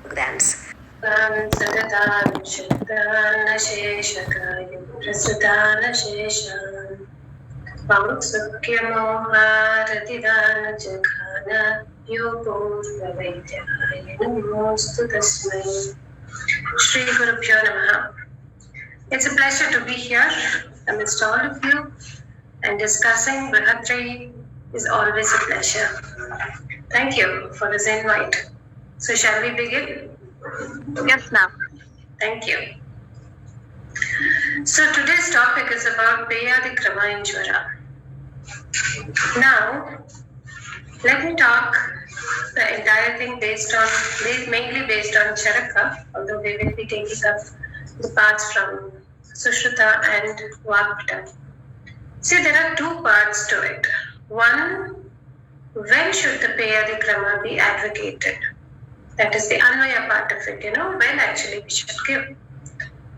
programs. Shri Gurubhyo Namaha. It's a pleasure to be here amidst all of you, and discussing Brihatrayani is always a pleasure. Thank you for this invite. So shall we begin? Yes, ma'am. Thank you. So today's topic is about Peyadikrama in Jwara. Now, let me talk the entire thing mainly based on Charaka, although we will be taking up the parts from Sushruta and Vakpita. See, there are two parts to it. One, when should the Peyadikrama be advocated? That is the Anvaya part of it, when actually we should give.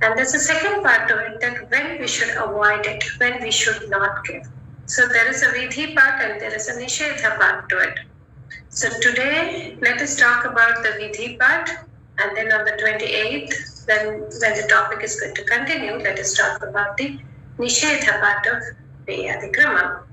And there's a second part to it, that when we should avoid it, when we should not give. So there is a Vidhi part and there is a Nishedha part to it. So today, let us talk about the Vidhi part, and then on the 28th, when the topic is going to continue, let us talk about the Nishedha part of Peyadikrama.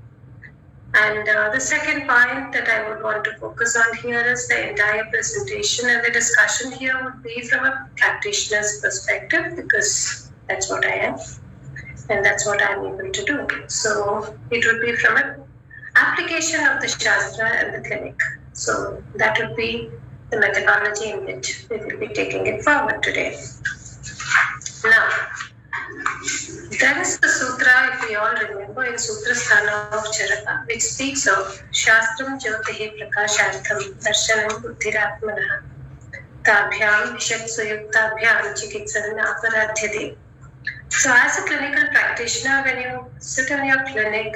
And the second point that I would want to focus on here is the entire presentation, and the discussion here would be from a practitioner's perspective, because that's what I am and that's what I'm able to do. So it would be from an application of the Shastra and the clinic. So that would be the methodology in which we will be taking it forward today. Now, there is the sutra, if we all remember, in Sutra Sthana of Charaka, which speaks of Shastram Jyotihi Prakashartham Darshanam Buddhiratmanaha Tabhyam Vishat Suyuktabhyam Chikitsan Aparadhyate. So as a clinical practitioner, when you sit in your clinic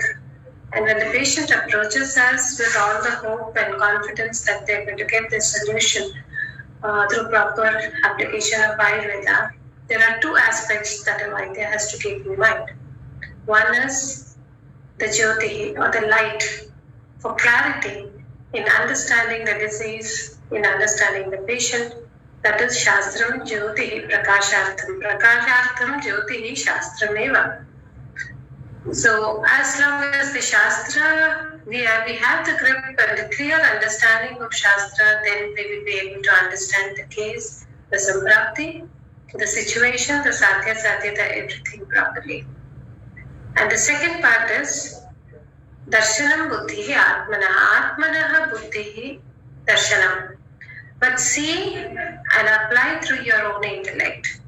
and when the patient approaches us with all the hope and confidence that they're going to get their solution through proper application of Ayurveda, there are two aspects that a Vaidya has to keep in mind. One is the Jyotihi, or the light, for clarity in understanding the disease, in understanding the patient. That is Shastram Jyotihi Prakashartham. Prakashartham Jyotihi Shastrameva. So as long as the Shastra, we have the grip and the clear understanding of Shastra, then we will be able to understand the case, the Samprapti, the situation, the Sadhya, Sadhyata, everything properly. And the second part is Darshanam Buddhihi Atmanaha. Atmanaha Buddhihi Darshanam. But see and apply through your own intellect.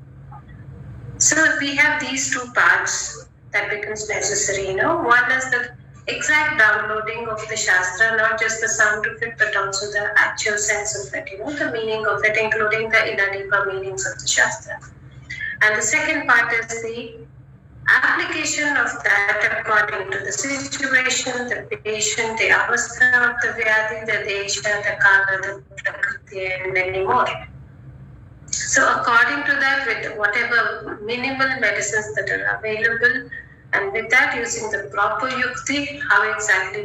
So if we have these two parts, that becomes necessary, One is the exact downloading of the Shastra, not just the sound of it, but also the actual sense of it, the meaning of it, including the inner deeper meanings of the Shastra. And the second part is the application of that according to the situation, the patient, the avastha of the vyadi, the desha, the kala, the prakriti, and many more. So according to that, with whatever minimal medicines that are available, and with that using the proper yukti, how exactly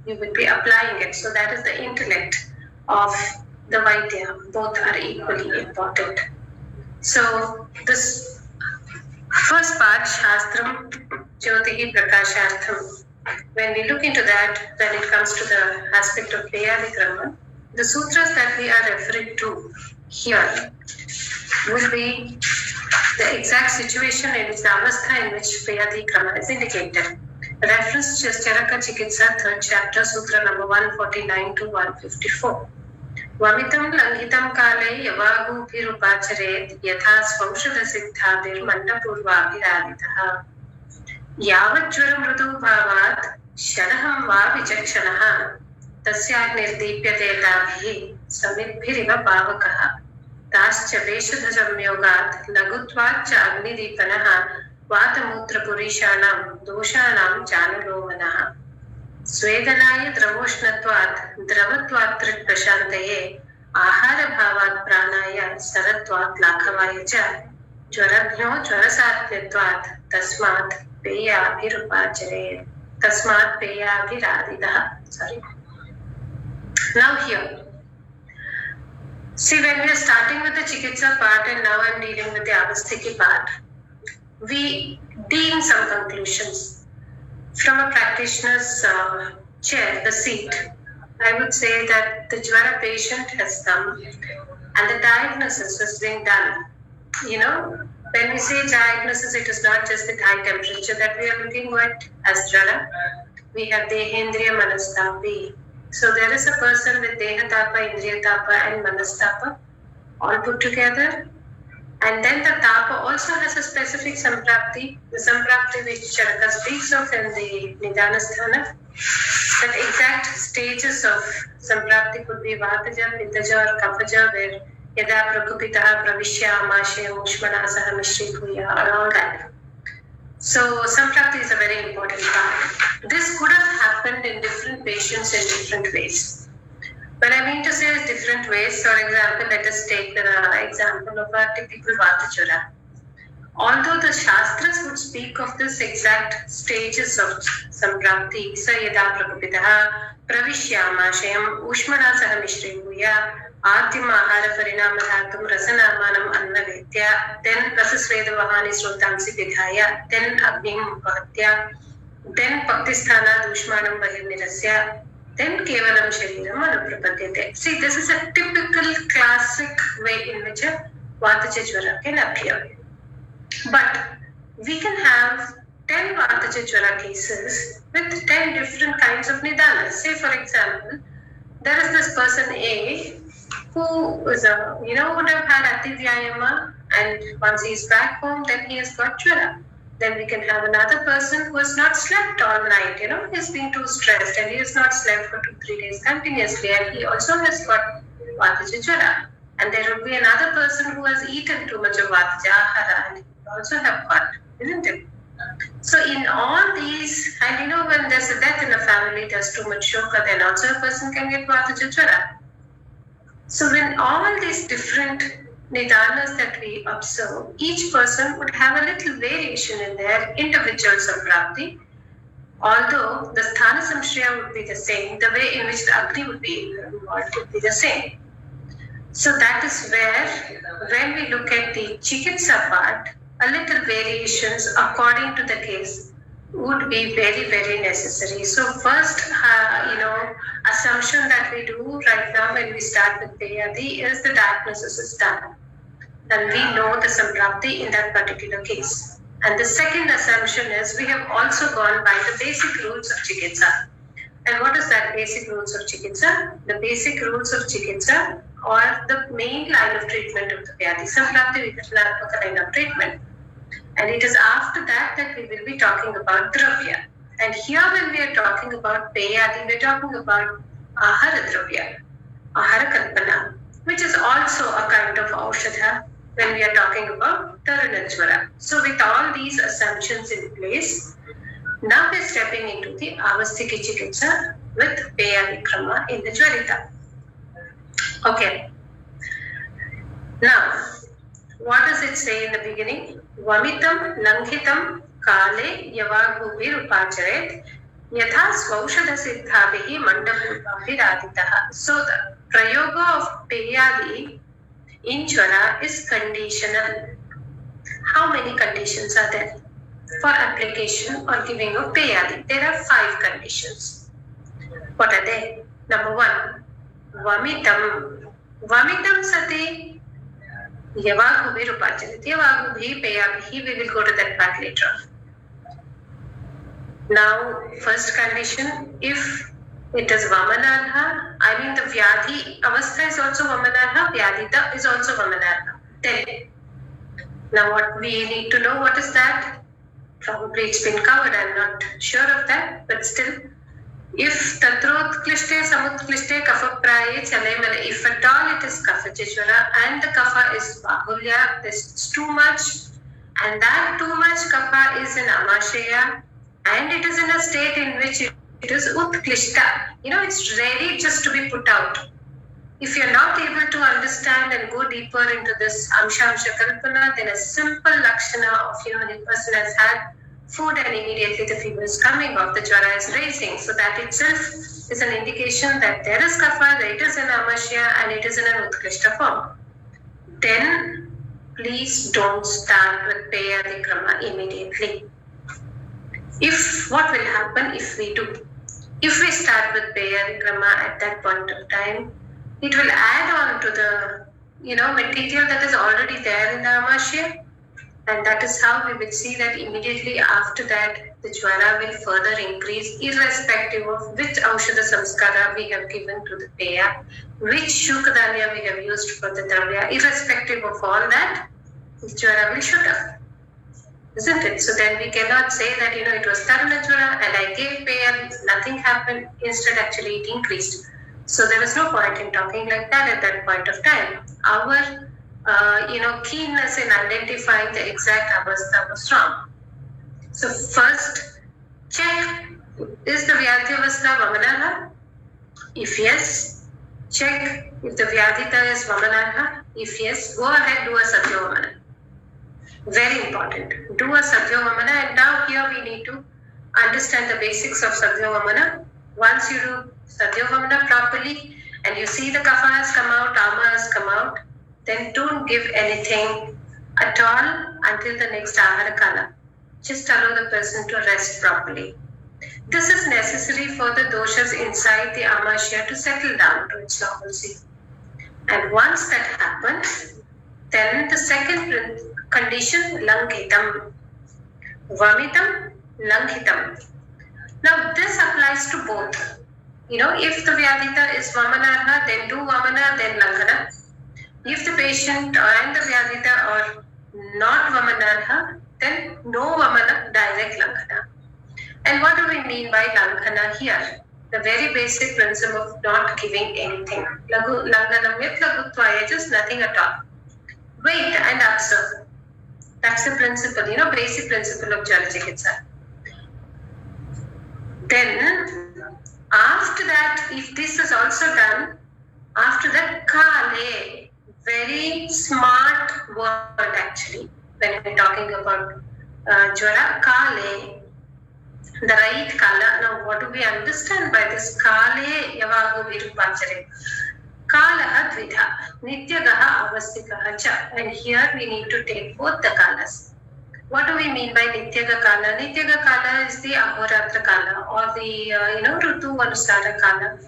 you would be applying it. So that is the intellect of the Vaidya. Both are equally important. So this first part, Shastram Jyotihi Prakashartham, when we look into that, when it comes to the aspect of Peyadikrama, the sutras that we are referring to here will be the exact situation in which the avastha in which Peyadikrama is indicated. Reference to Charaka Chikitsa, 3rd chapter, Sutra number 149 to 154. Vamitam Langitam Kale Yavagupirupachare Yatha Svamshada Siddhabir Mandapurvabhiraditaha Yavajwaram Mrudu Bhavat Shanaham Va Vichakshanaha Tasyagnirdeepyate Tabhi Samidbhiriva Bhavakaha Tascha Veshadhajam Yogat Lagutvat Cha Agnidipanaha Vatamutra Purishanam Doshanam Chanulomanaha Svedanaye Dravoshnatvat Dravatvat Trit Prashantaye Ahara Bhavat Pranaya Saratvat Lakhavaya Cha Jwarabhyo Jwarasatyatvat Tasmat Peya Abhirupachare Tasmat Peya Abhiraditaha. Sorry. Now here, See, when we are starting with the Chikitsa part and now I'm dealing with the Avasthiki part, we deem some conclusions. From a practitioner's chair, the seat, I would say that the Jwara patient has come and the diagnosis was being done. When we say diagnosis, it is not just the high temperature that we are looking at as Jwara. We have Dehendriya Manastapi. So there is a person with Dehatapa, Indriyatapa and Manastapa all put together. And then the Tapa also has a specific Samprapti, the Samprapti which Charaka speaks of in the Nidanasthana. That exact stages of Samprapti could be Vataja, Pittaja or Kapaja, where Yada Prakupitaha, Pravishya, Amashya, Mushmana, Saha, Mishri, Puya, and all that. So Samprapti is a very important part. This could have happened in different patients in different ways. When I mean to say is different ways, for example, let us take the example of a typical Vatachura. Although the Shastras would speak of this exact stages of Samprapti, Sayada Prakupitaha, Pravishyamashayam, Ushmana Saha Mishri Bhuya, Atima Ahara Parinamadatum, Rasanamanam Anvavetya, then Rasasveda Vahani Srotamsi Vidhaya, then Agnim Bhatya, then Paktisthana Dushmanam Bahirnirasya, then Kevalam Shariram Anuprapadyate. See, this is a typical classic way in which a Vatachajvara can appear. But we can have 10 Vatachajvara cases with 10 different kinds of Nidanas. Say, for example, there is this person A who is would have had Ativyayama, and once he is back home, then he has got Jvara. Then we can have another person who has not slept all night, he has been too stressed and he has not slept for 2-3 days continuously, and he also has got Vatachajvara. And there will be another person who has eaten too much of Vatachahara and he will also have got, isn't it? So in all these, and when there's a death in a family, there's too much shoka, then also a person can get Vatachajvara. So when all these different Nidanas that we observe, each person would have a little variation in their individual Samprapti, although the Sthana Samshriya would be the same, the way in which the Agni would be involved would be the same. So that is where, when we look at the Chikitsa part, a little variations according to the case would be very, very necessary. So first, assumption that we do right now when we start with Peyadi is the diagnosis is done. Then we know the Samprapti in that particular case. And the second assumption is we have also gone by the basic rules of Chikitsa. And what is that basic rules of Chikitsa? The basic rules of Chikitsa or the main line of treatment of the Vyadi. Samprapti Vikatlanatmaka line of treatment. And it is after that we will be talking about Dravya. And here when we are talking about Peyadi, we are talking about Ahara Dravya, Ahara Kalpana, which is also a kind of Aushadha when we are talking about Tarunajvara. So with all these assumptions in place, now we are stepping into the Avasthiki Chikitsa with Peyadi Krama in the Jwarita. Okay. Now, what does it say in the beginning? Vamitam Langhitam Kale Yavagubir Upacharet Yatha Swaushadha Siddhavihi Mandapurvabhiraditaha. So the Prayoga of Peyadi in Jwara is conditional. How many conditions are there for application or giving of Peyadi? There are 5 conditions. What are they? Number 1, Vamitam. Vamitam Sati Yavagubhi Rupacharit. Yavagubhi Peyabhi. We will go to that part later on. Now, first condition, if it is Vamanarha, I mean the Vyadhi Avastha is also Vamanarha, Vyadita is also Vamanarha. Then, now what we need to know, what is that? Probably it's been covered, I'm not sure of that, but still, if Tatrotklishte Samutklishte Kapha Praye Chalemale, if at all it is Kapha Jishvara and the Kapha is Bahulya, there's too much, and that too much Kapha is in Amashaya, and it is in a state in which it is Utklishta. It's ready just to be put out. If you're not able to understand and go deeper into this Amsha Kalpana, then a simple Lakshana of, the person has had food and immediately the fever is coming off, the jwara is raising. So that itself is an indication that there is kapha, that it is an amasya and it is in an utkrishta form. Then please don't start with Peyadikrama immediately. What will happen if we do? If we start with Peyadikrama at that point of time, it will add on to the material that is already there in the amasya. And that is how we will see that immediately after that, the jwara will further increase, irrespective of which Aushadha Samskara we have given to the Peya, which Shukadanya we have used for the Dravya, irrespective of all that, the jwara will shoot up. Isn't it? So then we cannot say that, it was Taruna jwara and I gave Peya, nothing happened. Instead, actually, it increased. So there was no point in talking like that at that point of time. Our keenness in identifying the exact avastha was wrong. So first, check, is the Vyadhi avastha Vamanarha? If yes, check if the Vyadhita is Vamanarha. If yes, go ahead, do a Sadhya Vamana. Very important. Do a Sadhya Vamana, and now here we need to understand the basics of Sadhya Vamana. Once you do Sadhya Vamana properly and you see the kapha has come out, ama has come out, then don't give anything at all until the next ahara kala. Just allow the person to rest properly. This is necessary for the doshas inside the amasya to settle down to its normalcy. And once that happens, then the second condition, langhitam. Vamitam, langhitam. Now this applies to both. If the Vyadhita is Vamanarha, then do Vamana, then Langhana. If the patient and the Vyadhita are not Vamanarha, then no Vamana, direct Langhana. And what do we mean by Langhana here? The very basic principle of not giving anything. Langhanam yat lagutvaya, just nothing at all. Wait and observe. That's the principle, basic principle of Jala Chikitsa. Then, after that, if this is also done, after that, Kale, very smart word actually, when we're talking about Jwara, Kale, the right Kala. Now, what do we understand by this? Kale Yavagu Virupachare. Kala Dvidha, Nityagaha Avastikaha Cha. And here we need to take both the Kalas. What do we mean by Nityaga Kala? Nityaga Kala is the Ahoratra Kala or the Rutu Anusara Kala.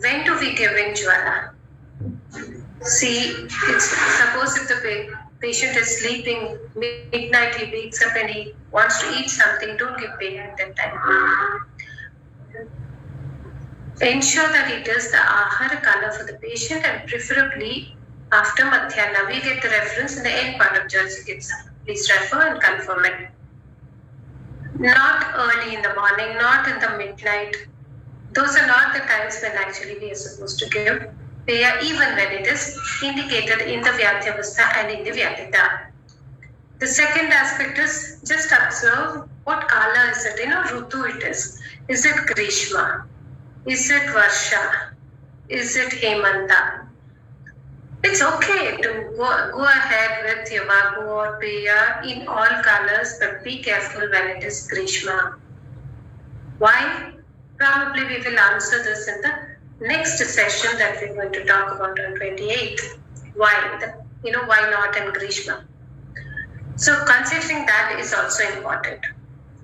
When do we give in Jwara? See, suppose if the patient is sleeping midnight, he wakes up and he wants to eat something, don't give pain at that time. Ensure that it is the Ahara Kala for the patient and preferably after Madhyana. We get the reference in the end part of Jala Chikitsa. Please refer and confirm it. Not early in the morning, not in the midnight. Those are not the times when actually we are supposed to give Peya, even when it is indicated in the Vyadhyavastha and in the Vyadhita. The second aspect is just observe what Kala is it, Rutu it is. Is it Grishma? Is it Varsha? Is it Hemanta? It's okay to go ahead with Yavagu or Peya in all colors, but be careful when it is Grishma. Why? Probably we will answer this in the next session that we're going to talk about on 28th. Why? Why not in Grishma? So considering that is also important.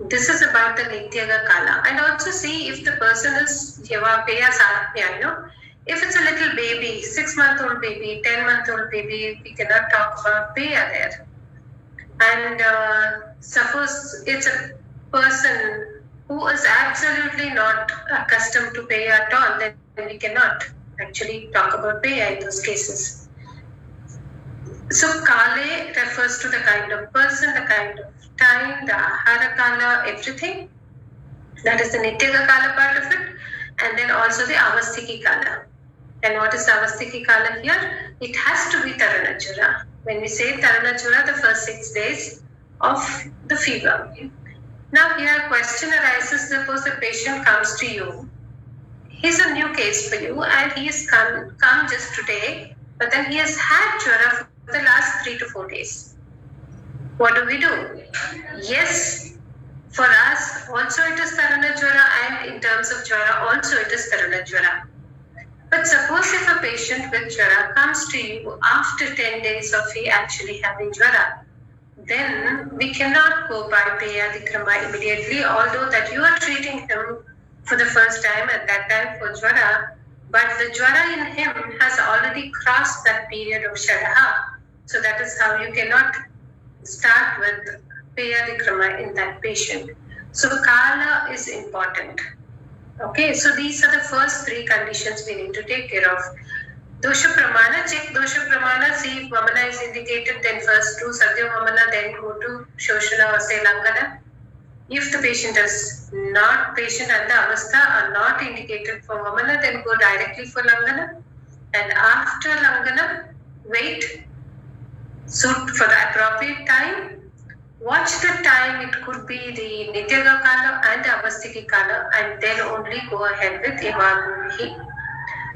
This is about the Nityaga Kala. And also see if the person is Peya Satmya, if it's a little baby, 6-month-old baby, 10-month-old baby, we cannot talk about Peya there. And suppose it's a person who is absolutely not accustomed to Peya at all, then we cannot actually talk about Peya in those cases. So Kale refers to the kind of person, the kind of time, the Ahara Kala, everything. That is the Nityaga Kala part of it. And then also the Avastiki Kala. And what is the Avastiki Kala here? It has to be Taruna Jwara. When we say Taruna Jwara, the first 6 days of the fever. Now here a question arises, suppose the patient comes to you. He's a new case for you and he has come just today, but then he has had Jwara for the last 3 to 4 days. What do we do? Yes, For us, also it is Taruna Jwara, and in terms of Jwara, also it is Taruna Jwara. But suppose if a patient with Jwara comes to you after 10 days of he actually having Jwara, then we cannot go by Peyadikrama immediately, although that you are treating him for the first time at that time for Jwara, but the Jwara in him has already crossed that period of Sharaha. So that is how you cannot start with Peyadikrama in that patient. So Kala is important. Okay, so these are the first three conditions we need to take care of. Dosha Pramana, check Dosha Pramana, see if Vamana is indicated, then first do Sadhya Vamana, then go to Shoshana or say Langana. If the patient is not, patient and the Avastha are not indicated for Vamana, then go directly for Langana. And after Langana, wait, suit for the appropriate time. Watch the time, it could be the Nityaga Kala and the Avastiki Kala, and then only go ahead with Yavaguhi.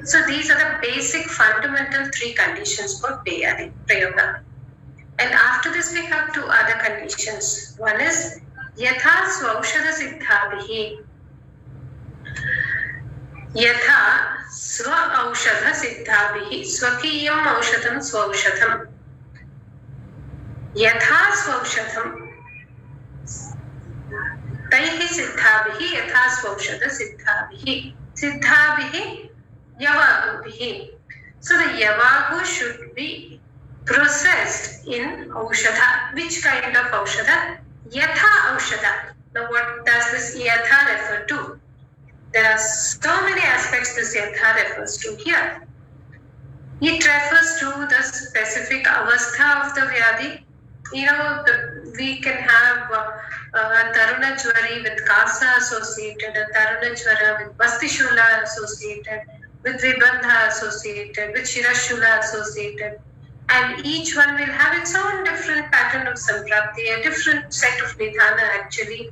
So these are the basic fundamental three conditions for Peyadi Prayoga. And after this we have two other conditions. One is Yatha Swaushada Siddhabhihi. Yatha Swa Aushadha Siddhabhihi. Swakiyam Aushadam Swaushadam. Yatha Swaushadam. Taihi Siddhabhihi Yatha Swaushada Siddhabhihi. Siddhabhihi Yavagubihi. So the Yavagu should be processed in Aushadha. Which kind of Aushadha? Yatha Aushadha. Now what does this Yatha refer to? There are so many aspects this Yatha refers to here. It refers to the specific avastha of the Vyadi. You know, we can have Taruna Jwari with Kasa associated, a Taruna Jwara with Bastishula associated, with Vibandha associated, with Shirashula associated. And each one will have its own different pattern of Samprapti, a different set of Nidhana actually.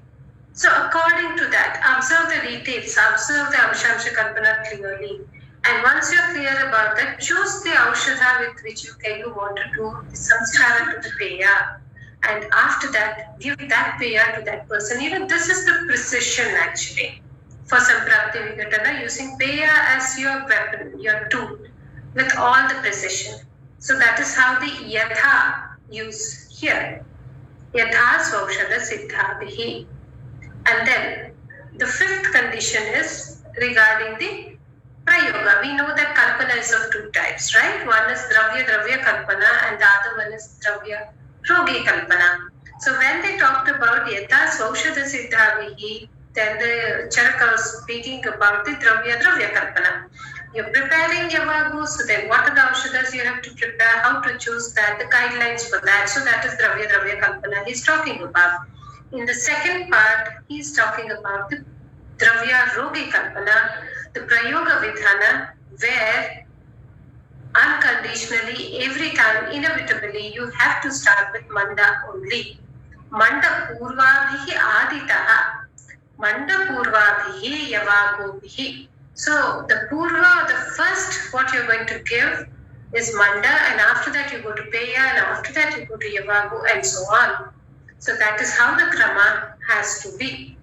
So according to that, observe the details, observe the Avashamsha Kalpana clearly. And once you're clear about that, choose the Aushadha with which you want to do the Samskara to the Peya. And after that, give that Peya to that person. You know, this is the precision actually for Samprapti Vigatana, using Peya as your weapon, your tool, with all the precision. So that is how the Yatha use here. Yatha Swaushada Siddhabhihi. And then the fifth condition is regarding the Prayoga. We know that Kalpana is of two types, right? One is Dravya Kalpana and the other one is Dravya Rogi Kalpana. So when they talked about Yatha Swaushada Siddhabhihi, then the Charaka was speaking about the Dravya Kalpana. You're preparing Yavagu, so then what are the Aushadas you have to prepare, how to choose that, the guidelines for that. So that is Dravya Kalpana he's talking about. In the second part, he's talking about the Dravya Rogi Kalpana, the Prayoga Vidhana, where unconditionally, every time, inevitably, you have to start with Manda only. Manda Purvabhihi Aditaha. Manda Purvabhihi Yavagubihi. So the Purva, the first what you're going to give is Manda, and after that you go to Peya, and after that you go to Yavagu, and so on. So that is how the Krama has to be.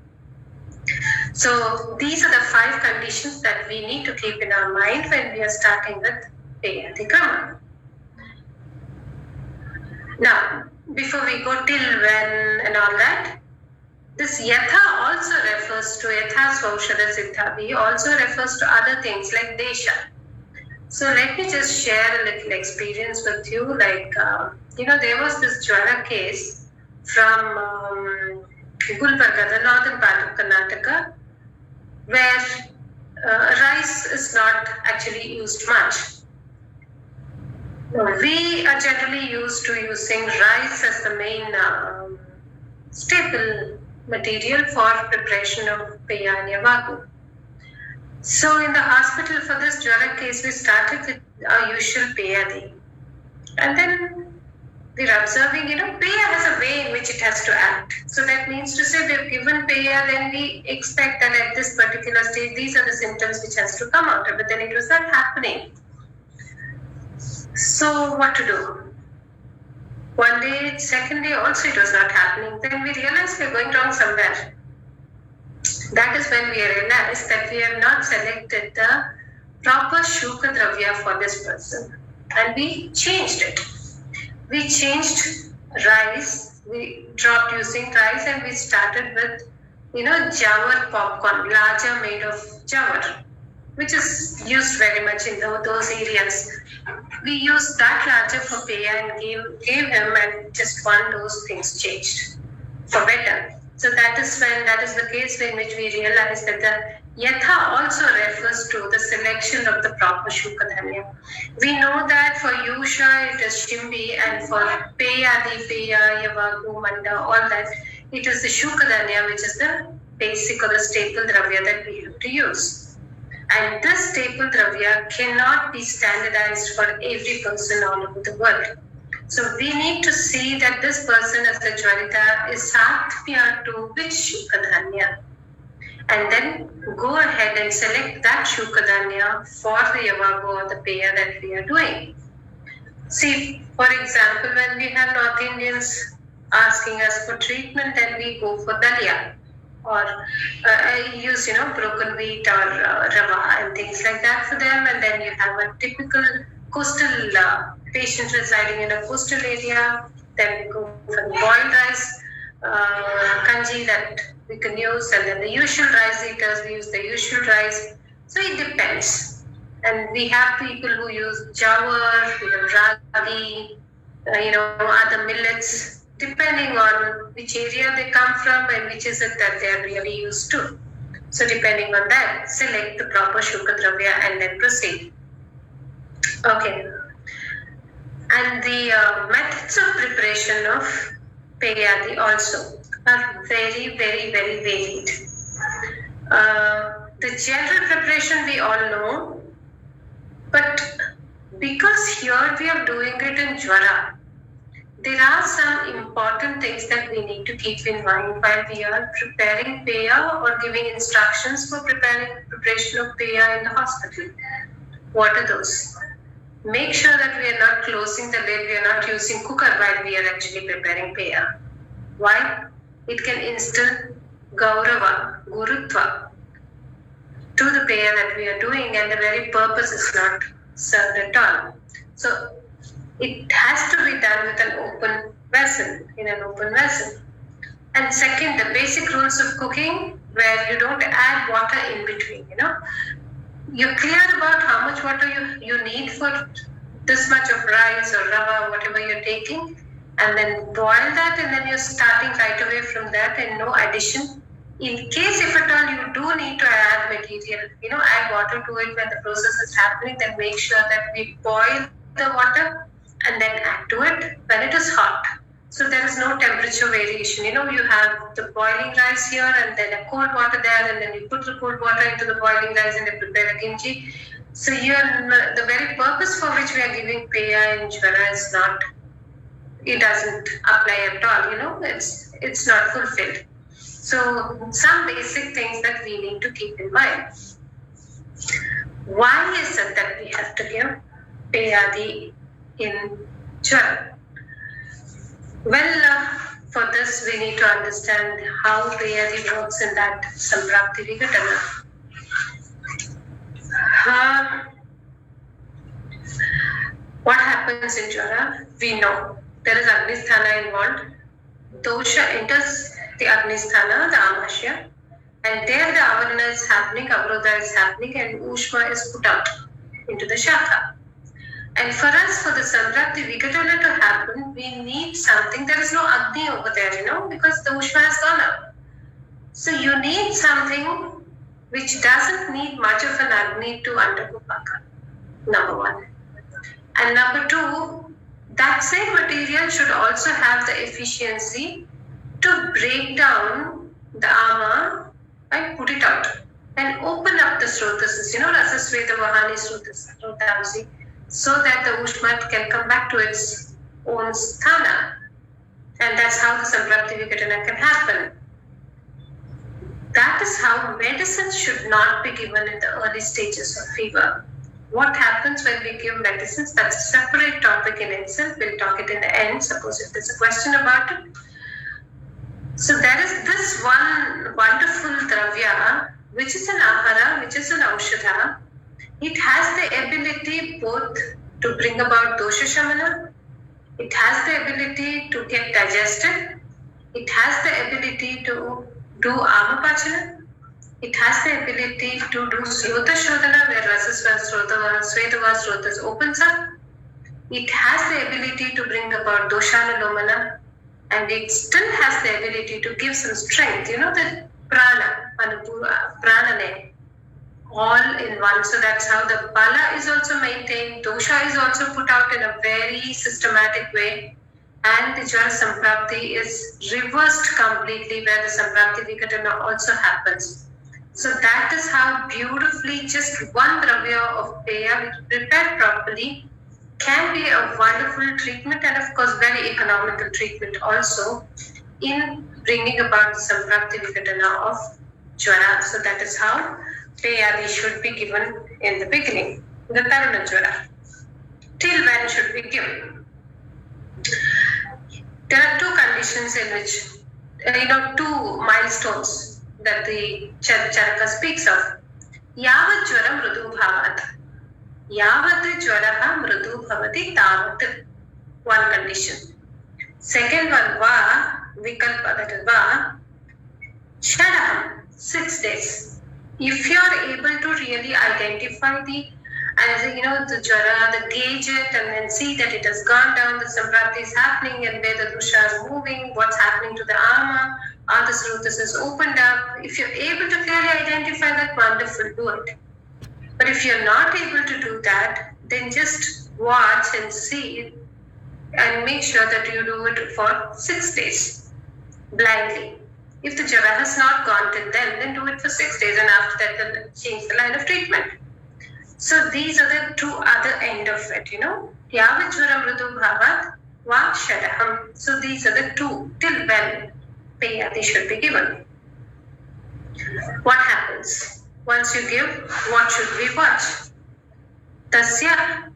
So these are the 5 conditions that we need to keep in our mind when we are starting with Peyadi Krama. Now, before we go till when and all that, this Yatha also refers to Yatha Swaushada Siddhabhi, also refers to other things like Desha. So let me just share a little experience with you. Like, there was this Jwara case from Gulbarga, the northern part of Karnataka, where rice is not actually used much. We are generally used to using rice as the main staple material for preparation of Peya and Yavagu. So in the hospital for this Jwara case, we started with our usual Peyadi. And then we're observing, Peya has a way in which it has to act. So that means to say we've given Peya, then we expect that at this particular stage, these are the symptoms which has to come out. But then it was not happening. So what to do? One day, second day also it was not happening. Then we realized we're going wrong somewhere. That is when we realized that we have not selected the proper Shuka Dravya for this person. And we changed it. We changed rice. We dropped using rice and we started with, jawar popcorn, laja made of jawar, which is used very much in those areas. We used that laja for Peya and gave him, and just one dose things changed for better. So that is the case in which we realize that the Yatha also refers to the selection of the proper Shukadhanya. We know that for Yusha it is Shimbi, and for Peya, Dipeya, Yavagu, Manda, all that, it is the Shukadhanya which is the basic or the staple dravya that we have to use. And this staple dravya cannot be standardized for every person all over the world. So we need to see that this person as the Jwarita is Sattviya to which Shukadhanya, and then go ahead and select that Shukadhanya for the Yavago or the Peya that we are doing. See, for example, when we have North Indians asking us for treatment, then we go for Dalia, or use broken wheat or rava and things like that for them. And then you have a typical coastal patient residing in a coastal area. Then we go for boiled rice, kanji that we can use, and then the usual rice eaters, we use the usual rice. So it depends. And we have people who use jawar, ragi, other millets, depending on which area they come from and which is it that they are really used to. So depending on that, select the proper Shukadravya and then proceed. Okay. And the methods of preparation of Peyadi also are very, very, very varied. The general preparation we all know, but because here we are doing it in Jwara, there are some important things that we need to keep in mind while we are preparing Peya or giving instructions for preparation of Peya in the hospital. What are those? Make sure that we are not closing the lid, we are not using cooker while we are actually preparing Peya. Why? It can instill Gaurava, Gurutva to the Peya that we are doing, and the very purpose is not served at all. So it has to be done with an open vessel, in an open vessel. And second, the basic rules of cooking, where you don't add water in between, You're clear about how much water you need for this much of rice or rava, whatever you're taking, and then boil that, and then you're starting right away from that and no addition. In case if at all you do need to add material, add water to it when the process is happening, then make sure that we boil the water and then add to it when it is hot. So there is no temperature variation. You have the boiling rice here and then a cold water there, and then you put the cold water into the boiling rice and then prepare a kimchi. So here, the very purpose for which we are giving Peya in Jwara is not, it doesn't apply at all, it's not fulfilled. So some basic things that we need to keep in mind. Why is it that we have to give Peyadi in Jwara? Well, for this we need to understand how Peyadi works in that Samprapti Vigatana. What happens in Jwara? We know there is Agnisthana involved. Dosha enters the Agnisthana, the Amasya, and there the Avarana is happening, Avrodha is happening, and Ushma is put out into the Shakha. And for us, for the Samprapti Vigatana to happen, we need something. There is no Agni over there, because the Ushma has gone up. So you need something which doesn't need much of an Agni to undergo Paka, number one. And number two, that same material should also have the efficiency to break down the Ama and put it out and open up the Srotasas, Rasasveda Vahani Srotasas, so that the Ushmat can come back to its own sthana. And that's how the Samprapti Vigatana can happen. That is how medicine should not be given in the early stages of fever. What happens when we give medicines, that's a separate topic in itself. We'll talk it in the end, suppose if there's a question about it. So there is this one wonderful dravya, which is an ahara, which is an aushadha. It has the ability both to bring about dosha shamana, it has the ability to get digested, it has the ability to do amapachana, it has the ability to do srota shodhana, where Svetava Srotas opens up. It has the ability to bring about doshanulomana, and it still has the ability to give some strength. You know, the prana, pranane, all in one. So that's how the bala is also maintained. Dosha is also put out in a very systematic way. And the Jwara Samprapti is reversed completely, where the Samprapti Vikatana also happens. So that is how beautifully just one dravya of Peya, which prepared properly, can be a wonderful treatment, and of course very economical treatment also in bringing about the Samprapti Vikatana of Jwara. So that is how Peyadi should be given in the beginning, the Taruna Jwara. Till when should be given? There are two conditions in which, two milestones that the Charaka speaks of. Yavat Jwara Mridu Bhavat. Yavat Jwaraha Mridu Bhavati Tavat. One condition. Second one, Va, Vikalpa, that is Va, Shadaham, 6 days. If you are able to really identify the Jwara, gauge it, and then see that it has gone down, the Samprapti is happening, and where the dosha is moving, what's happening to the ama, are the srotas is opened up. If you're able to clearly identify that, wonderful, do it. But if you're not able to do that, then just watch and see and make sure that you do it for 6 days blindly. If the Jwara has not gone till then do it for 6 days, and after that then change the line of treatment. So these are the two other end of it, Yavat Jwara Mridu Bhavat Va Shadaham. So these are the two till when Peyadi should be given. What happens? Once you give, what should we watch? Tasya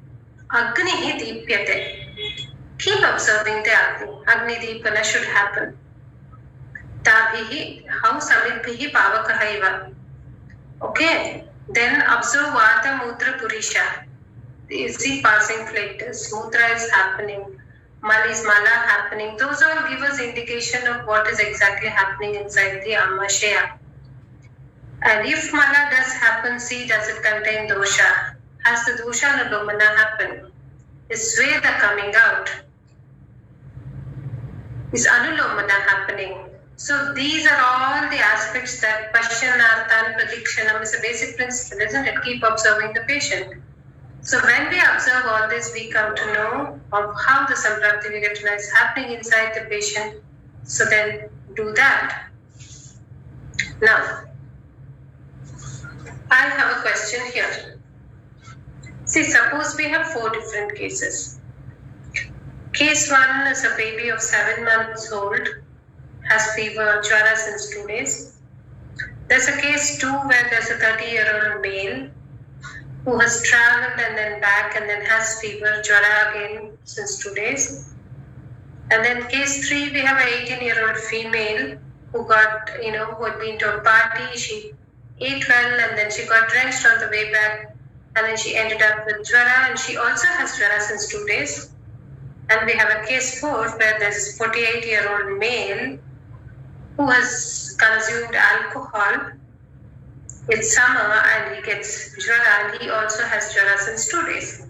Agnihi Deepyate. Keep observing the Agni. Agni Deepana should happen. Tabhihi, how Samitbihi Pavakahaiva. Okay. Then observe Vata Mutra Purisha. Is the passing flatus? Mutra is happening. Mal is Mala happening. Those all give us indication of what is exactly happening inside the Amashaya. And if Mala does happen, see, does it contain dosha? Has the dosha Nulomana happen? Is Sveda coming out? Is Anulomana happening? So these are all the aspects that Pashyanarthan Pradikshanam is a basic principle, isn't it? Keep observing the patient. So when we observe all this, we come to know of how the Samprapti Vikatana is happening inside the patient. So then do that. Now, I have a question here. See, suppose we have 4 different cases. Case 1 is a baby of 7 months old, has fever, Jwara since 2 days. There's a case 2 where there's a 30-year-old male who has traveled and then back and then has fever, Jwara again since 2 days. And then case 3, we have an 18-year-old female who got, who had been to a party. She ate well and then she got drenched on the way back. And then she ended up with Jwara, and she also has Jwara since 2 days. And we have a case 4 where there's a 48-year-old male who has consumed alcohol. It's summer and he gets Jwara, and he also has Jwara since 2 days.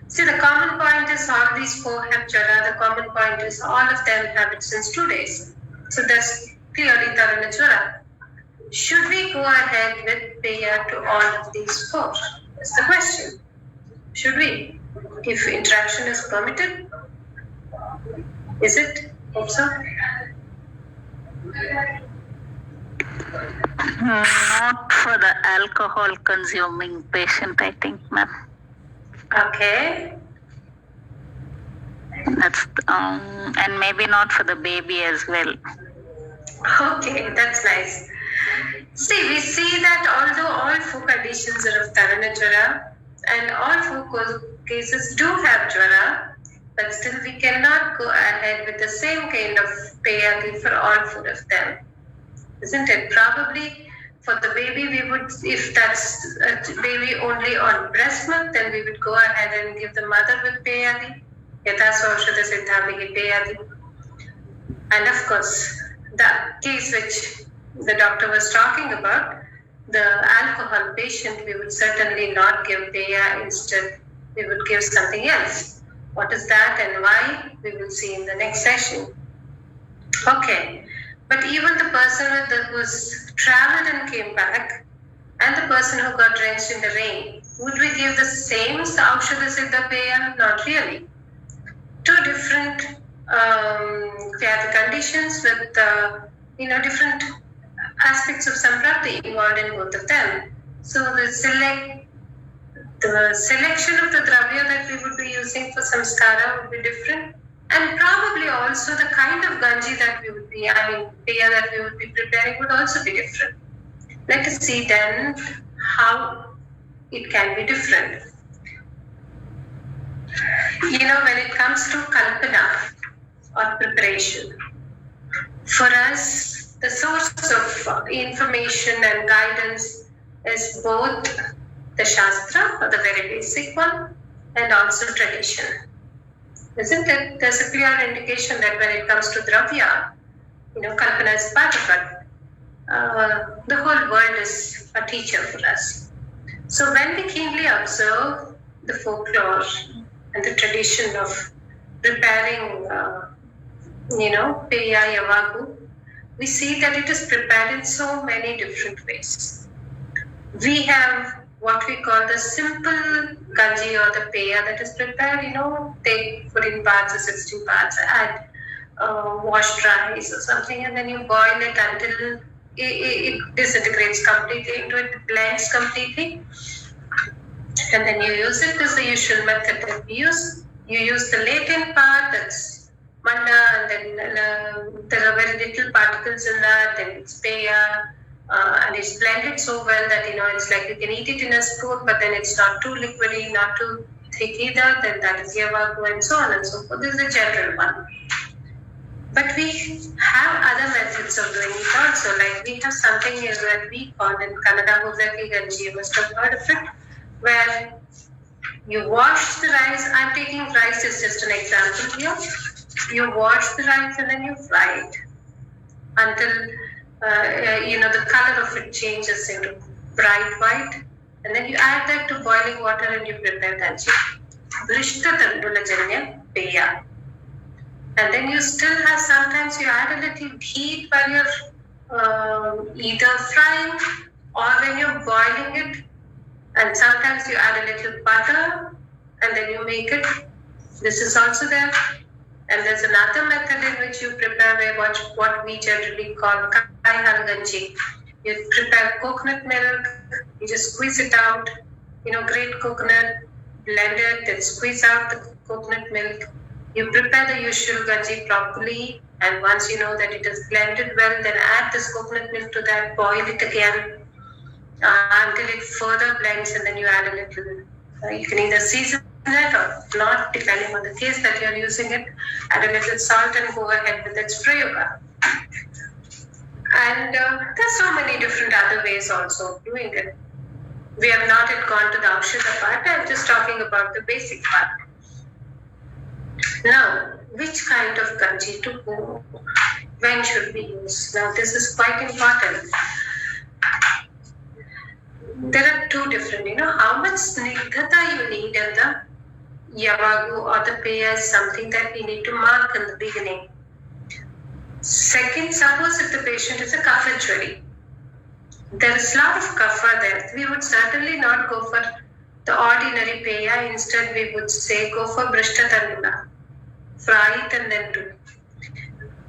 See, the common point is all these 4 have Jwara. The common point is all of them have it since 2 days. So that's clearly Taruna Jwara. Should we go ahead with Peya to all of these 4? That's the question. Should we? If interaction is permitted? Is it? Hope so. Not for the alcohol consuming patient, I think, ma'am. Okay. That's and maybe not for the baby as well. Okay, that's nice. See, we see that although all 4 conditions are of Taruna Jwara and all 4 cases do have Jwara, but still we cannot go ahead with the same kind of payadi for all four of them, isn't it? Probably for the baby, we would, if that's a baby only on breast milk, then we would go ahead and give the mother with payadi. Yatha Swaushadha Siddhamiki payadi. And of course, the case which the doctor was talking about, the alcohol patient, we would certainly not give Peya. Instead, we would give something else. What is that and why? We will see in the next session. Okay. But even the person who's traveled and came back, and the person who got drenched in the rain, would we give the same Aushadha Siddha Peya? Not really. Two different conditions with different aspects of samprati involved in both of them. So the selection of the dravya that we would be using for samskara would be different, and probably also the kind of ganji that we would be, peya that we would be preparing would also be different. Let us see then how it can be different. When it comes to kalpana or preparation, for us, the source of information and guidance is both the Shastra, or the very basic one, and also tradition. Isn't it? There's a clear indication that when it comes to Dravya, Kalpana is part of it. The whole world is a teacher for us. So when we keenly observe the folklore and the tradition of preparing, Peya Yavagu, we see that it is prepared in so many different ways. We have what we call the simple ganji or the peya that is prepared, take 14 parts or 16 parts, add washed rice or something, and then you boil it until it disintegrates completely into it, blends completely, and then you use it. This is the usual method that we use. You use the latent part, that's manda, and then there are very little particles in that, then it's peya. And it's blended so well that it's like you can eat it in a spoon, but then it's not too liquidy, not too thick either. Then that is Yavagu, and so on and so forth. This is a general one. But we have other methods of doing it also. Like we have something here that we call in Kannada Hudaki Ganji. You must have heard of it, where you wash the rice. I'm taking rice as just an example here. You wash the rice and then you fry it until the color of it changes into bright white, and then you add that to boiling water and you prepare ganji. Vrishta Tandulajanya Peya. And then you still have, sometimes you add a little ghee while you're either frying or when you're boiling it, and sometimes you add a little butter and then you make it. This is also there. And there's another method in which you prepare what we generally call Kai Ganji. You prepare coconut milk, you just squeeze it out, grate coconut, blend it, then squeeze out the coconut milk. You prepare the usual ganji properly, and once you know that it is blended well, then add this coconut milk to that, boil it again until it further blends, and then you add a little, you can either season it or not, depending on the case that you're using it. Add a little salt and go ahead with its prayoga. And there's so many different other ways also of doing it. We have not yet gone to the Aushadha part. I'm just talking about the basic part. Now, which kind of ganji to go? When should we use? Now, this is quite important. There are two different, how much snigdhata you need in the Yavagu or the peya is something that we need to mark in the beginning. Second, suppose if the patient is a kapha chori, there is a lot of kapha there. We would certainly not go for the ordinary peya. Instead, we would say go for brishta tandula. Fry it and then do it.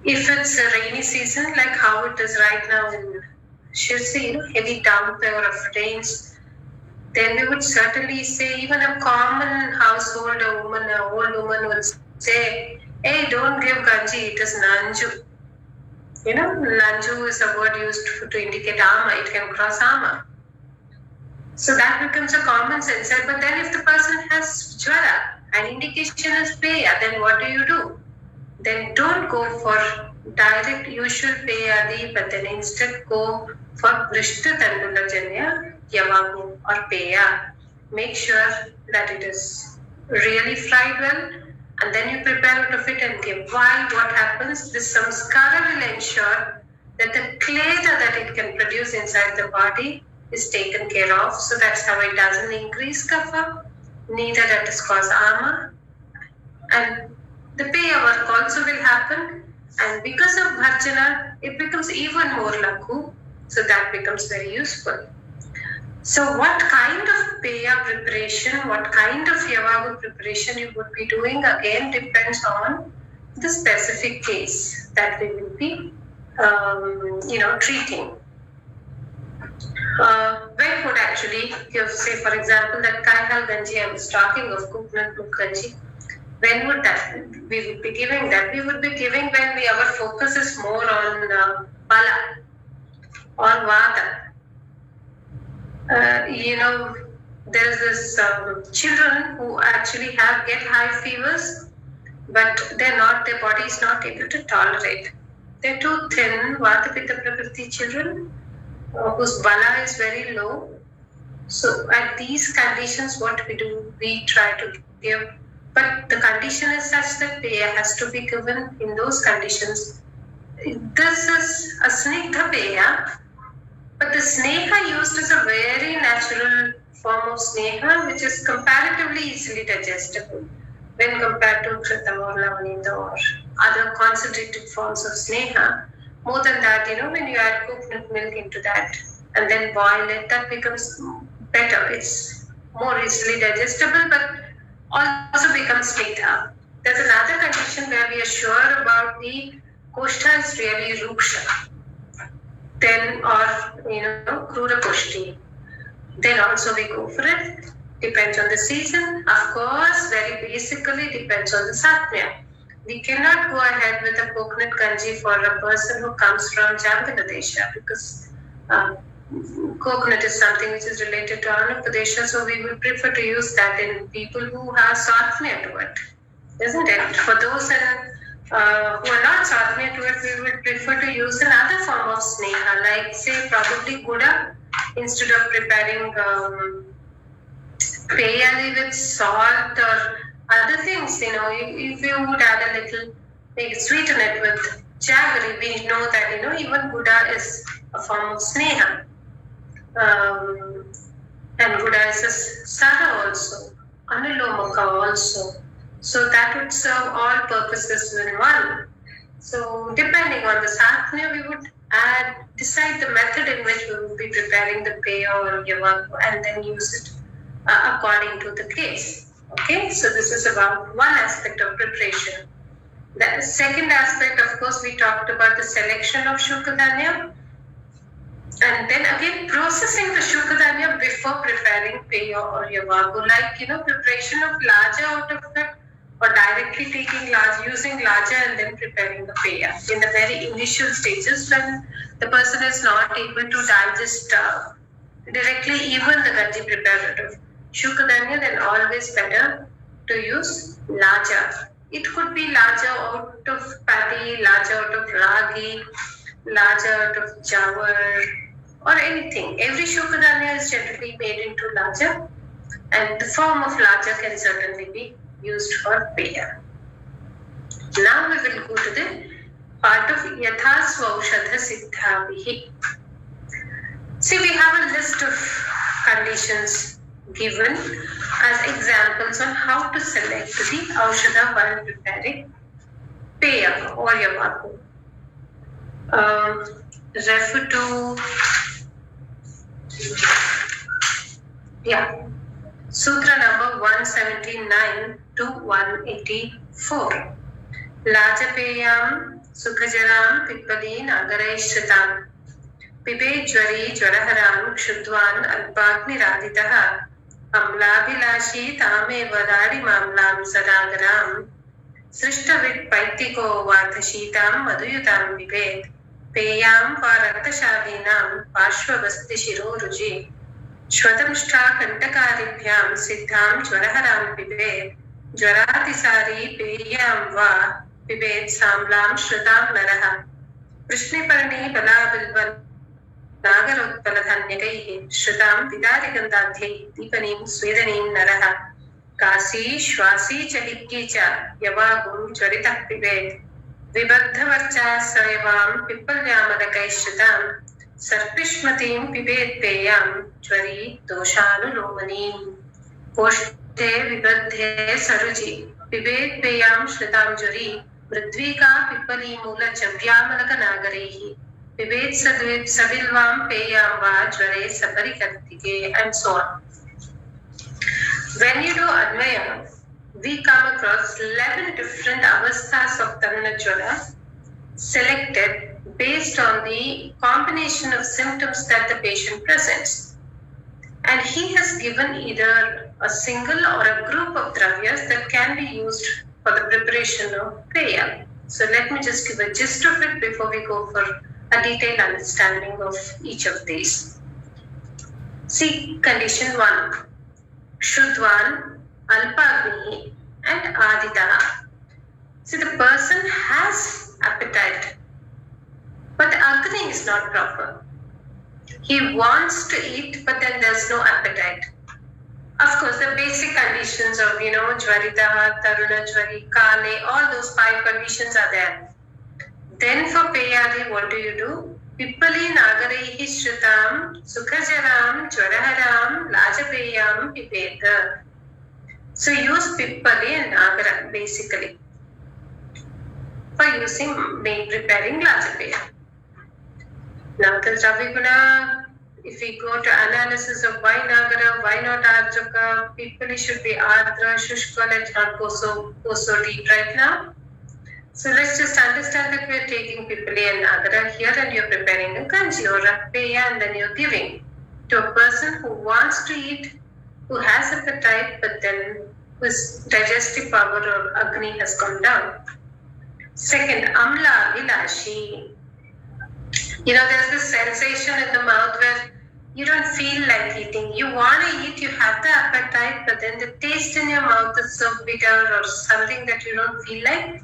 If it's a rainy season, like how it is right now in Shirsi, heavy downpour of rains, then we would certainly say, even a common household, a woman, an old woman would say, hey, don't give ganji, it is nanju. Nanju is a word used to indicate ama, it can cross ama. So that becomes a common sense. But then if the person has jwara, and indication is peya, then what do? Then don't go for direct usual peyadi, but then instead go for Vrishta Tandulajanya Yavagu or peya. Make sure that it is really fried well, and then you prepare out of it and give. Why? What happens? This samskara will ensure that the kleda that it can produce inside the body is taken care of. So that's how it doesn't increase kapha, neither that is cause ama. And the peya work also will happen. And because of bharjana, it becomes even more lakhu. So that becomes very useful. So what kind of peya preparation, what kind of yavagu preparation you would be doing again depends on the specific case that we will be treating. When would actually give, say for example, that Kaihal Ganji I was talking of, coconut milk Ganji, when would that we would be giving that? We would be giving when our focus is more on Bala or Vata. There is this children who actually get high fevers, but their body is not able to tolerate. They're too thin, Vata Pitta Prakriti children, whose bala is very low. So at these conditions, what we do, we try to give. But the condition is such that peya has to be given in those conditions. This is a snigdha peya, but the sneha used is a very natural form of sneha, which is comparatively easily digestible when compared to krita or lavanita or other concentrated forms of sneha. More than that, when you add coconut milk into that and then boil it, that becomes better. It's more easily digestible, but also becomes snigdha. There's another condition where we are sure about the koshtha is really ruksha. Then, or krura koshti. Then also we go for it. Depends on the season. Of course, very basically depends on the satmya. We cannot go ahead with a coconut kanji for a person who comes from Jangala Desha, because coconut is something which is related to Andhra Pradesh, so we would prefer to use that in people who have satmya to it, isn't it? For those who are not satmya to it, we would prefer to use another form of sneha, like say probably guda, instead of preparing peyali with salt or other things. If you would add a little, sweeten it with jaggery, we know that even guda is a form of sneha. And guda is a sada also, anulomaka also. So that would serve all purposes in one. So depending on the satmya, we would decide the method in which we would be preparing the peya or yavagu and then use it according to the case. Okay, so this is about one aspect of preparation. The second aspect, of course, we talked about the selection of shukadanya. And then again, processing the shukadanya before preparing peya or yavagu, like preparation of laja out of it, or directly taking using laja and then preparing the peya in the very initial stages when the person is not able to digest directly even the ganji prepared out of shukadanya, then always better to use laja. It could be laja out of paddy, laja out of ragi, laja out of jawar, or anything. Every shukadanya is generally made into laja, and the form of laja can certainly be used for peya. Now we will go to the part of yatha swaushadha siddhabhihi. See, we have a list of conditions given as examples on how to select the aushadha while preparing peya or yavagu. Refer to Sutra number 179 to 184. Lajapeyam sukhajaram pippadin agarayshritam pibe jwari jwaraharam kshudvan alpagni raditaha amlabhilashi tame vadari mamlam sadagaram srishtavid paitiko vathashitam maduyutam pibet peyam varaktashalinam pashvavasti shiroruji Shwadamshta kantakaribhyam siddham jwaraharam pibe ज्वरातिसारी पेय्यां वा पिबेत् साम्लां श्रुतां नरः वृष्णिपर्णी बलाबिल्वन् नागरोत्पलधान्यकैः श्रुतां विदारिगन्धाढ्यैः दीपनीं स्वेदनीं नरः काशी श्वासी च Hickey च यवागुं ज्वरितः पिबेत् विबद्धवर्चा सयवां पिप्पल्यामलकैः श्रुतां सर्पिष्मतीं पिबेत् पेयां ज्वरी दोषानुलोमनीम् पोष्टे विबद्धे सरुचि पिबेत् पेयां श्रुतां ज्वरी मृद्विका पिप्पलीमूलचव्यामलकनागरैः पिबेत् सविल्वां पेयां वा ज्वरे सपरिकर्तिके and so on. When you do Advaya, we come across 11 different avasthas of Taruna Jwara selected based on the combination of symptoms that the patient presents. And he has given either a single or a group of dravyas that can be used for the preparation of Peya. So let me just give a gist of it before we go for a detailed understanding of each of these. See, condition 1. Shrudvan, Alpagni and Adita. See, the person has appetite, but the Agni is not proper. He wants to eat, but then there's no appetite. Of course, the basic conditions of, Jwarita, Taruna Jwari, Kale, all those 5 conditions are there. Then for Peyadi, what do? Pippali Nagaraihi Shrutam, Sukhajaram, Jwaraharam, Lajapeyam, Pipeta. So use Pippali and Nagara basically for preparing Lajapeya. Now the Draviguna, if we go to analysis of why Nagara, why not Arjaka, Pippali should be Ardra, Shushka, let's not go so deep right now. So let's just understand that we are taking Pippali and Nagara here and you're preparing a kanji or a peya and then you're giving to a person who wants to eat, who has appetite, but then whose digestive power or Agni has gone down. Second, Amla Vilashi. There's this sensation in the mouth where you don't feel like eating. You want to eat, you have the appetite, but then the taste in your mouth is so bitter or something that you don't feel like.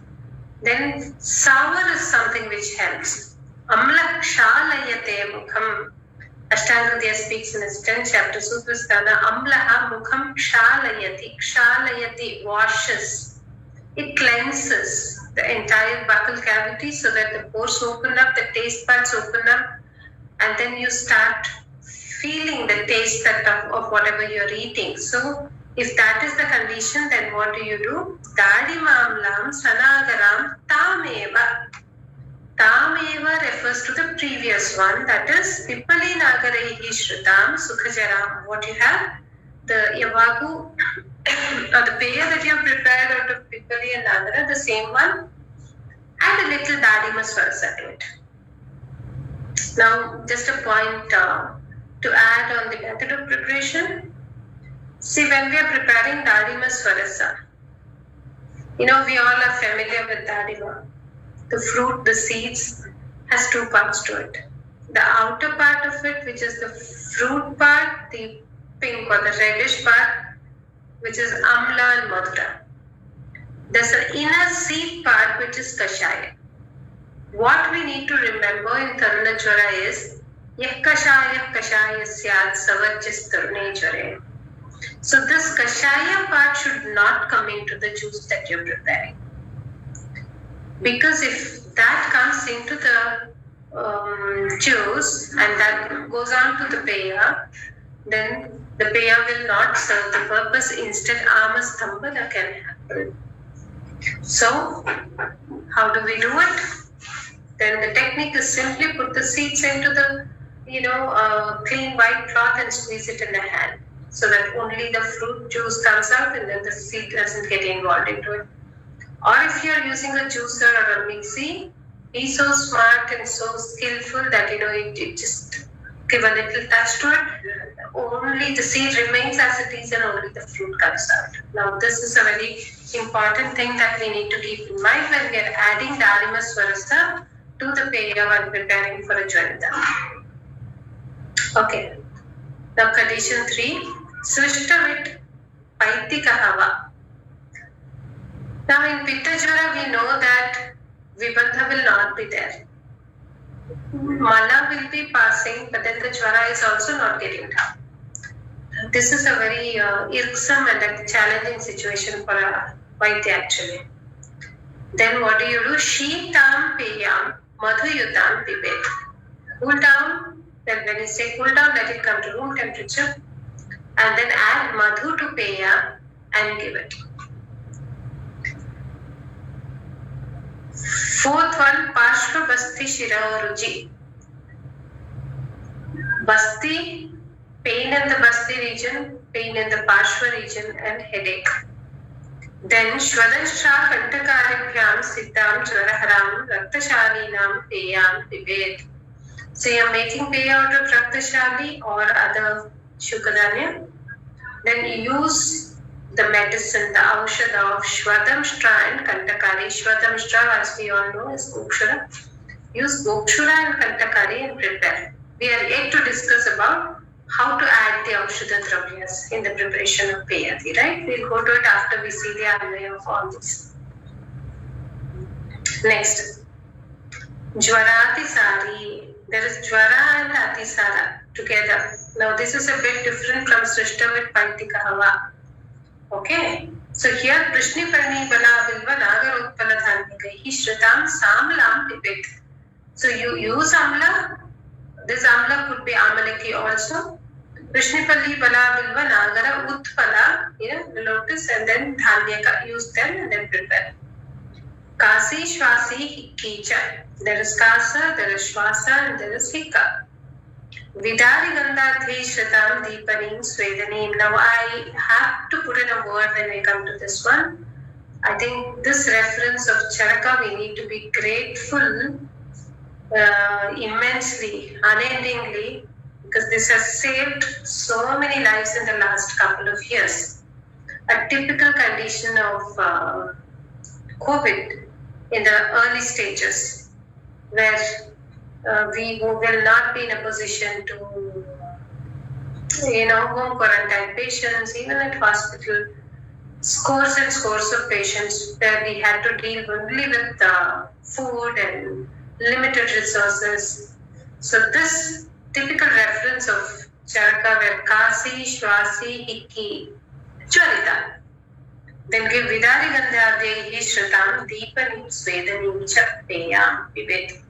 Then sour is something which helps. Amla kshalayate mukham. Ashtanga speaks in his 10th chapter, Sutrasthana. Amlaha mukham kshalayati. Kshalayati washes. It cleanses the entire buccal cavity so that the pores open up, the taste buds open up, and then you start feeling the taste of whatever you're eating. So if that is the condition, then what do? Dadimamlam sanagaram tameva. Tameva refers to the previous one, that is Pippali Nagaraihi Shrutam Sukhajaram. What you have? The Yavagu or the peya that you have prepared out of Pippali and Nagara, the same one, and a little Dadima Swarasa to it. Now, just a point to add on the method of preparation. See, when we are preparing Dadima Swarasa, we all are familiar with Dadima. The fruit, the seeds, has 2 parts to it. The outer part of it, which is the fruit part, the pink or the reddish part, which is Amla and Madhura. There's an inner seed part, which is Kashaya. What we need to remember in Taruna Jwara is Yah Kashaya Syad Savajis Tarune Jware. So this Kashaya part should not come into the juice that you're preparing. Because if that comes into the juice and that goes on to the peya, then the peya will not serve the purpose. Instead, Amastambana can happen. So, how do we do it? Then the technique is simply put the seeds into the clean white cloth and squeeze it in the hand so that only the fruit juice comes out and then the seed doesn't get involved into it. Or if you're using a juicer or a mixie, be so smart and so skillful that it just give a little touch to it. Only the seed remains as it is and only the fruit comes out. Now this is a very important thing that we need to keep in mind when we are adding Dadima Swarasa to the peya while preparing for a Jwarita. Okay. Now condition 3, Swishtavit Paitika Hava. Now in Pitta Jwara, we know that Vibandha will not be there. Mala will be passing, but then the Jwara is also not getting down. This is a very irksome and a challenging situation for a Vaidya actually. Then what do you do? Sheetam Peyam Madhuyutam Pibet. Cool down. Then when you say cool down, let it come to room temperature. And then add Madhu to Peya and give it. Fourth one, Pashva Basti Shira Ruji. Basti, pain in the Basti region, pain in the Pashva region, and headache. Then Shvadashra Kantakaribhyam Siddham Jwaraharam Raktashalinam Peyam Pibet. So you are making Peya out of Raktashali or other Shukadanya. Then you use the medicine, the Aushadha of Shvadamshtra and Kantakari. Shvadamshtra, as we all know, is Gokshura. Use Gokshura and Kantakari and prepare. We are yet to discuss about how to add the Aushadha Dravyas in the preparation of Peyati, right? We'll go to it after we see the Anvaya of all this. Next, Jwarati. There is Jwara and Atisara together. Now this is a bit different from Srishta with Paitika Hava. Okay. So here Prishni Parni Bala Bilva Nagar Utpala Dhanikahi Shritam Samlam Pibet. So you use Amla. This Amla could be Amalaki also. Prishni Parni Bala Bilva Nagara Utpala, lotus, and then Dhanyaka. Use them and then prepare. Kasi Shwasi Kicha. There is Kasa, there is Shwasa, and there is Hika. Vidari Gandhadhi Shratam Deepanim Svedanim. Now I have to put in a word when we come to this one. I think this reference of Charaka, we need to be grateful immensely, unendingly, because this has saved so many lives in the last couple of years. A typical condition of COVID in the early stages, where we will not be in a position to, home quarantine patients, even at hospital, scores and scores of patients where we had to deal only with food and limited resources. So this typical reference of Charaka where Kasi, Shwasi, Hiki, Chwarita. Then give Vidari Gandhadhi Shratam Deepanim Svedanim Cha Peyam Pibet.